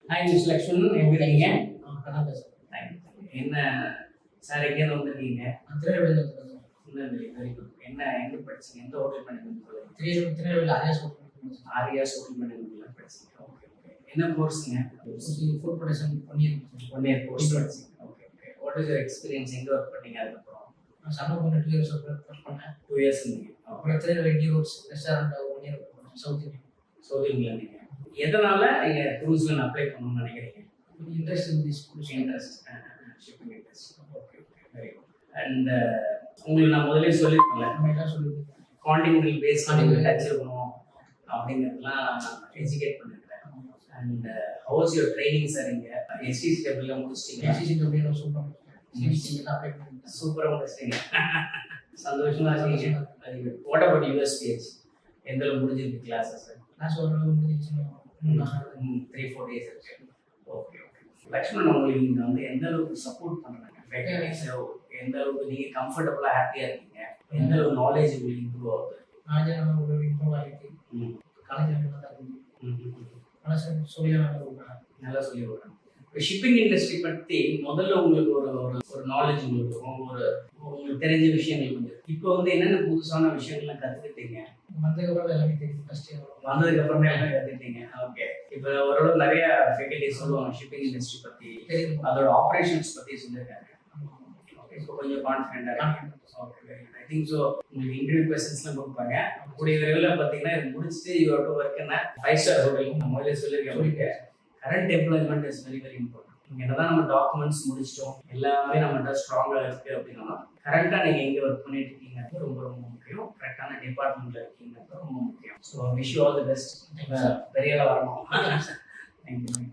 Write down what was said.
Hi miss Lakshmanan, எப்படி இருக்கீங்க? நல்லா பேசுகிறேன். என்ன சார், எங்கேருந்து வந்திருக்கீங்க? திருநெல்வேலியில் இருக்கிறது. Tirunelveli, very good. என்ன எங்கே படிச்சீங்க? எந்த hotel management? Tirunelveli Aryas hotel மேனேஜ்மெண்ட்ல படிச்சீங்க. Okay okay. என்ன கோர்ஸுங்க? Food production 1 year. 1 year course படிச்சீங்க. Okay okay. What is your experience? எங்கே ஒர்க் பண்ணீங்க அதுக்கப்புறம்? நான் சம்மர் பண்ண 2 இயர்ஸ் ஒர்க் பண்ணேன். 2 இயர்ஸ் இருந்தீங்க. அப்புறம் Tirunelveli roads restaurant 1 year work பண்ணேன். சவுத் இந்தியன் நீங்கள் எதனால நீங்கள் க்ரூஸ்ல அப்ளை பண்ணணும்னு நினைக்கிறீங்க? Interest in this interest, shipping interest. Okay okay, very good. And உங்களுக்கு நான் முதலே சொல்லியிருக்கேன்ல, நம்ம எல்லாம் சொல்லியிருக்கேன். கான்டினென்டல் பேஸ் டச் இருக்கணும் அப்படிங்கிறதுலாம் எஜுகேட் பண்ணிருக்கேன். And how's your training sir? இங்கே எஸ்டிசி டபிள்யூ முடிச்சிட்டீங்க? STC W super. சிபிசி எல்லாம் அப்ளை பண்ணிட்டேன். சூப்பராக முடிச்சிட்டீங்க. சந்தோஷமா இருக்கீங்க. Very good. What about USPH? எந்த அளவுக்கு முடிஞ்சிருக்கு கிளாஸஸ்? கிளாஸ் ஓரளவு முடிஞ்சிச்சு. 3-4 days இருக்கு. Okay okay. லக்ஷ்மணன், உங்களுக்கு இங்கே வந்து எந்த அளவுக்கு சப்போர்ட் பண்ணுறாங்க? எந்த அளவுக்கு நீங்கள் கம்ஃபர்டபுளாக ஹாப்பியாக இருக்கீங்க? எந்த அளவுக்கு நாலேஜ் உங்களுக்கு இம்ப்ரூவ் ஆகுது? நாலேஜ் நம்ம ஒரு இம்ப்ரூவ் ஆகிருக்கு. காலேஜில் நல்லா தான் இருக்குது. நல்லா சொல்லி நல்லா சொல்லி கொடுக்குறாங்க. இப்போ ஷிப்பிங் இண்டஸ்ட்ரி பற்றி முதல்ல உங்களுக்கு ஒரு நாலேஜ் உங்களுக்கு இருக்கும், உங்களுக்கு தெரிஞ்ச விஷயங்கள் கொஞ்சம். இப்போ வந்து என்னென்ன புதுசான விஷயங்கள்லாம் கற்றுக்கிட்டீங்க? வந்ததுக்கப்புறம் எல்லாமே தெரியும். வந்ததுக்கு அப்புறமே எல்லாம் கற்றுக்கிட்டீங்க. ஓகே. இப்போ ஓரளவு நிறைய ஃபெசிலிட்டிஸ் சொல்லுவாங்க ஷிப்பிங் இண்டஸ்ட்ரி பற்றி, அதோட ஆப்ரேஷன்ஸ் பற்றி சொல்லியிருக்காங்க. ஓகே, இப்போ கொஞ்சம் கான்ஃபிடென்ட்டாக. Okay, very good. I think so உங்களுக்கு இன்டர்வியூ கொஸ்டின்ஸ்லாம் கொடுப்பாங்க. கூடிய விரைவில் பார்த்தீங்கன்னா இது முடிச்சுட்டு யூ ஹேவ் டு ஒர்க் என்ன 5-star ஹோட்டல். நான் முதல்ல சொல்லியிருக்கேன் உங்களுக்கு, current employment is very very important. என்னதான் நம்ம டாக்குமெண்ட்ஸ் முடிச்சிட்டோம், எல்லாமே நம்மகிட்ட ஸ்ட்ராங்காக இருக்கு அப்படின்னா, கரெக்டாக நீங்கள் எங்கே ஒர்க் பண்ணிட்டு இருக்கீங்க ரொம்ப ரொம்ப முக்கியம். கரெக்டான டிபார்ட்மெண்ட்ல இருக்கீங்க ரொம்ப முக்கியம். So wish you all the best. பெரிய வரணும். தேங்க்யூ.